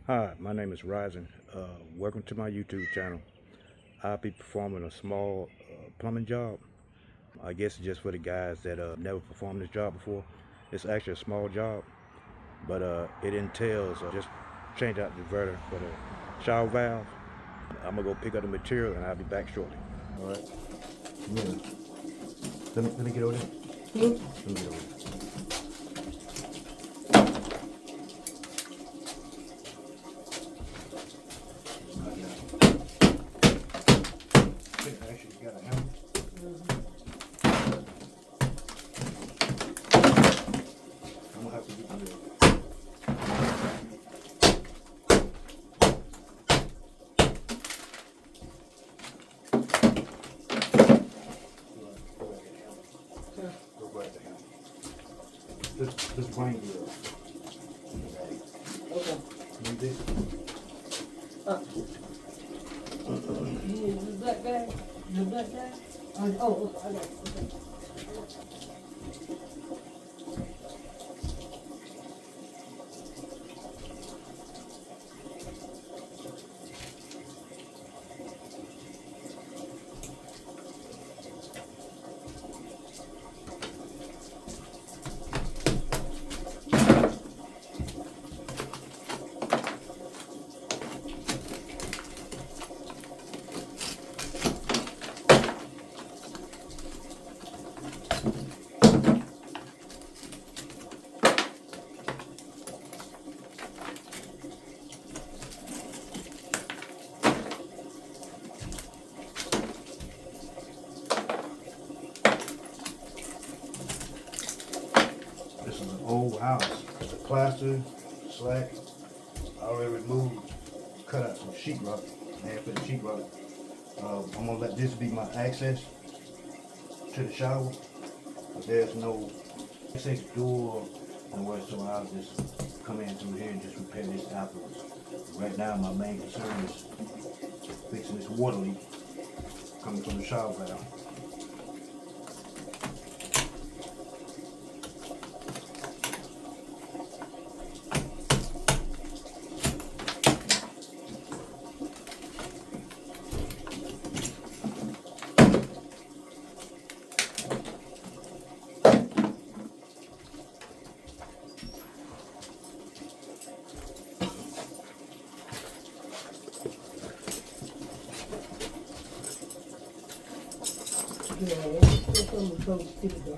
Hi, my name is Ryzen. Welcome to my YouTube channel. I'll be performing a small plumbing job. I guess it's just for the guys that never performed this job before. It's actually a small job, but it entails just change out the diverter for the shower valve. I'm gonna go pick up the material and I'll be back shortly. All right. Yeah. Let me get over there. Let me get over there. Actually, you got a hammer. I'm gonna have to get the go grab the hammer. Just bring the Okay. need this. You need the black bag? The black bag? Oh, okay, I got it. Okay. This is an old house. The plaster, slack, I already removed, cut out some sheetrock, and for the sheetrock. I'm gonna let this be my access to the shower. But there's no access door nowhere, so I'll just come in through here and just repair this afterwards. Right now, my main concern is fixing this water leak coming from the shower valve. Yeah, it's on the coast, keep it there.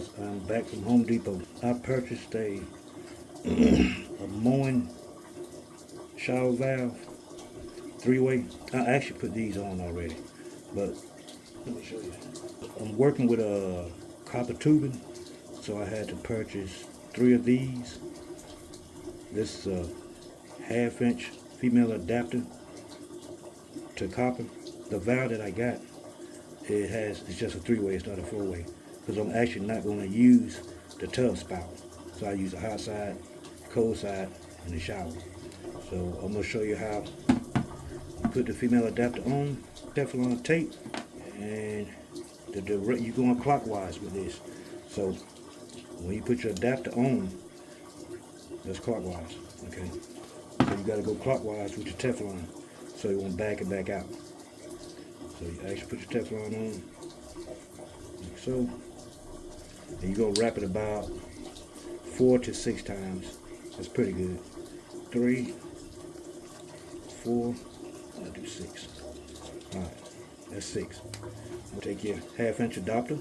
guys, I'm back from Home Depot. I purchased a Moen shower valve, 3-way. I actually put these on already, but let me show you. I'm working with a copper tubing, so I had to purchase 3 of these. This is a 1/2 inch female adapter to copper. The valve that I got, it's just a 3-way, it's not a 4-way, because I'm actually not going to use the tub spout. So I use the hot side, cold side, and the shower. So I'm going to show you how you put the female adapter on, Teflon tape, and you're going clockwise with this. So when you put your adapter on, that's clockwise, okay? So you got to go clockwise with your Teflon, so you won't back it back out. So you actually put your Teflon on, like so, and you're gonna wrap it about 4 to 6 times. That's pretty good. 3, 4, I'll do 6. All right, that's 6. I'll take your 1/2 inch adapter,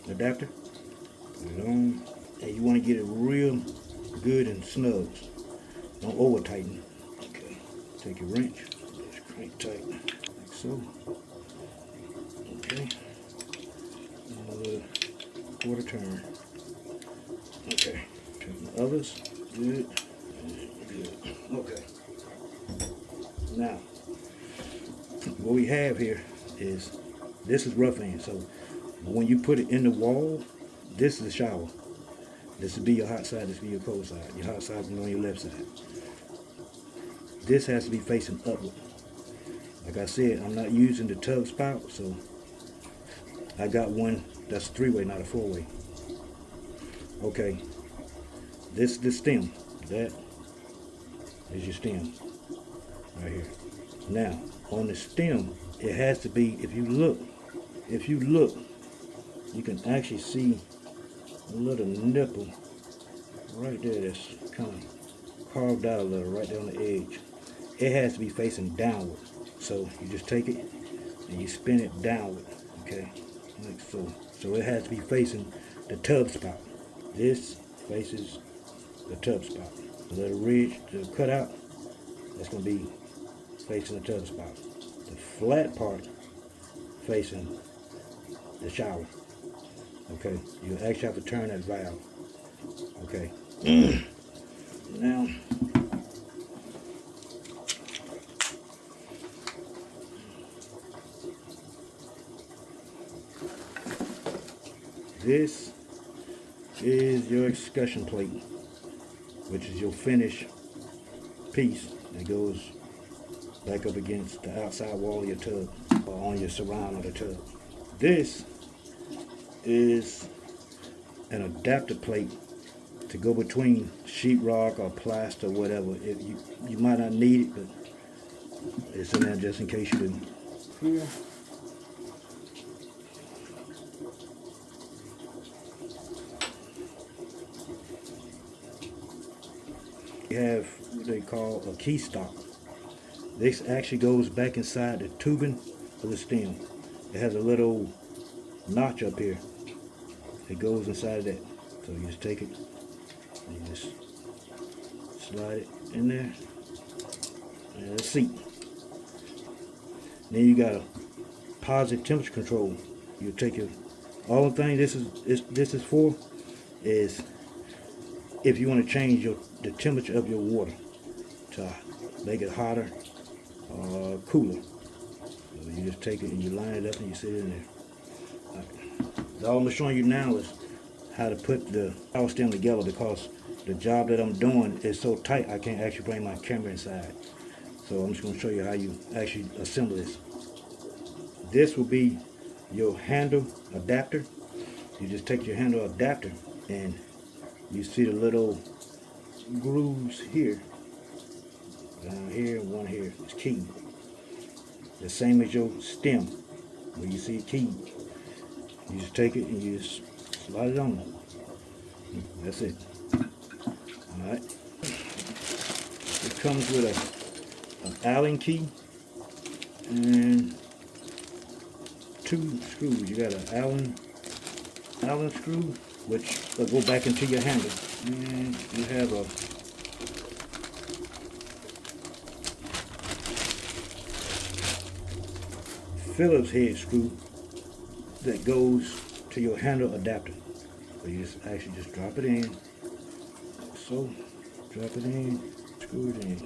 put it on, and you want to get it real good and snug. Don't over tighten. Okay, take your wrench, just crank tight, like so. Okay, another 1/4 turn. Okay, turn the others. Good. Good. Okay. Now, what we have here is, this is rough end. So when you put it in the wall, this is the shower. This will be your hot side, this will be your cold side. Your hot side will be on your left side. This has to be facing upward. Like I said, I'm not using the tub spout, so I got one that's a 3-way, not a 4-way. Okay, this is the stem. That is your stem right here. Now, on the stem, it has to be, if you look, you can actually see a little nipple right there that's kind of carved out a little right there on the edge. It has to be facing downward. So you just take it and you spin it downward, okay, like so. So it has to be facing the tub spout. This faces the tub spout. The little ridge, the cutout, that's going to be facing the tub spout. The flat part facing the shower. Okay, you actually have to turn that valve. Okay. Now, this is your excursion plate, which is your finish piece that goes back up against the outside wall of your tub, or on your surround of the tub. This is an adapter plate to go between sheetrock or plaster, whatever. If you might not need it, but it's in there just in case you didn't. Here. You have what they call a key stop. This actually goes back inside the tubing of the stem. It has a little notch up here. It goes inside of that. So you just take it and you just slide it in there. And a seat. Then you got a positive temperature control. You take your, all the thing this is for is if you want to change the temperature of your water to make it hotter or cooler. So you just take it and you line it up and you sit in there. Right. All I'm showing you now is how to put the power stem together, because the job that I'm doing is so tight I can't actually bring my camera inside. So I'm just going to show you how you actually assemble this. This will be your handle adapter. You just take your handle adapter and you see the little grooves here, down here and one here. It's keyed. The same as your stem, where you see it keyed. You just take it and you just slide it on. That's it. Alright. It comes with an Allen key and 2 screws. You got an Allen screw which will go back into your handle. And you have a Phillips head screw that goes to your handle adapter. So you just actually just drop it in. So drop it in, screw it in.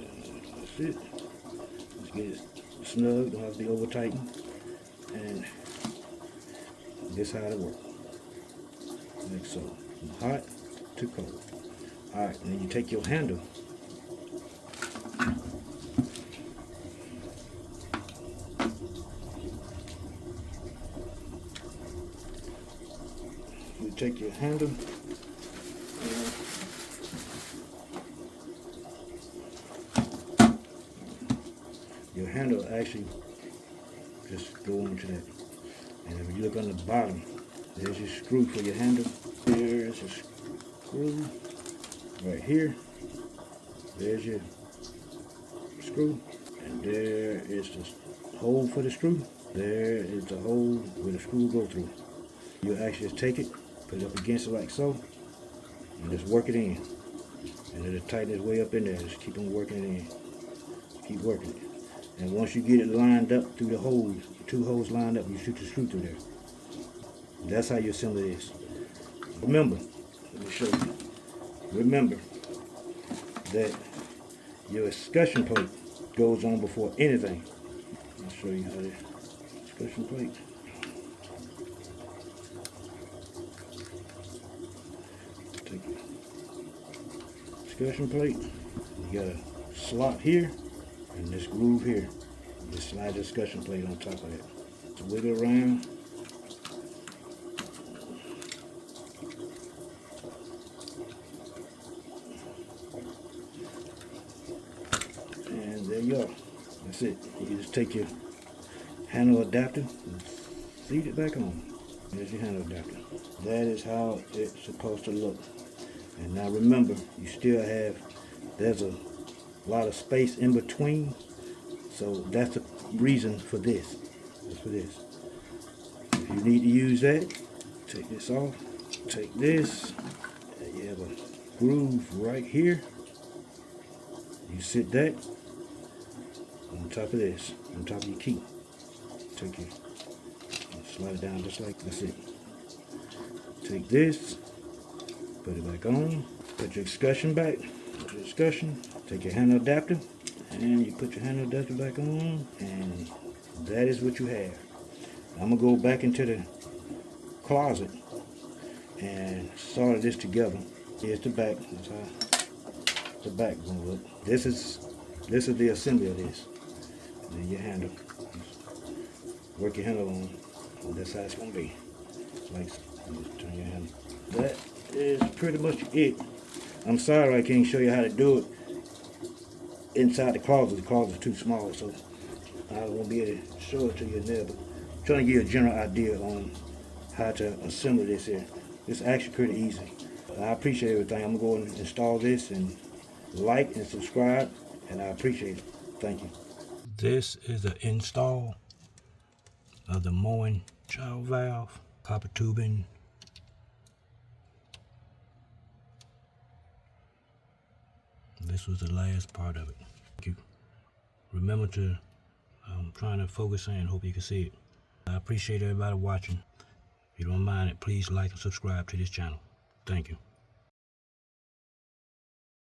That's it. Just get it snug, don't have to be over tightened. And this is how it works. Like so. From hot to cold. Alright, and then you take your handle. You take your handle. Your handle actually just go into that. And if you look on the bottom, there's your screw for your handle. There's a screw right here. There's your screw. And there is the hole for the screw. There is the hole where the screw will go through. You actually just take it, put it up against it like so, and just work it in. And it'll tighten its way up in there. Just keep on working it in. Keep working it. And once you get it lined up through the holes, 2 holes lined up, you shoot the screw through there. That's how you assemble this. Remember, let me show you. Remember that your escutcheon plate goes on before anything. I'll show you how the escutcheon plate. Take your escutcheon plate. You got a slot here and this groove here. Just slide the escutcheon plate on top of that. So wiggle around. And there you are. That's it. You just take your handle adapter and seat it back on. There's your handle adapter. That is how it's supposed to look. And now remember, you still have, there's a lot of space in between. So that's the reason for this. That's for this. If you need to use that, take this off. Take this. And you have a groove right here. You sit that on top of this, on top of your key. Take your, slide it down just like, that's it. Take this, put it back on, put your escutcheon back, put your escutcheon, take your handle adapter, and you put your handle adapter back on, and that is what you have. I'm gonna go back into the closet and solder this together. Here's the back. That's how the back gonna look. This is the assembly of this. And then your handle. Work your handle on. And that's how it's gonna be. Like so. Just turn your handle. That is pretty much it. I'm sorry I can't show you how to do it inside the closet. The closet's too small, so I won't be able to show it to you in there. But I'm trying to give you a general idea on how to assemble this here. It's actually pretty easy. I appreciate everything. I'm gonna go and install this and like and subscribe, and I appreciate it. Thank you. This is the install of the Moen child valve, copper tubing. This was the last part of it. Thank you. Remember to, I'm trying to focus in, hope you can see it. I appreciate everybody watching. If you don't mind it, please like and subscribe to this channel. Thank you.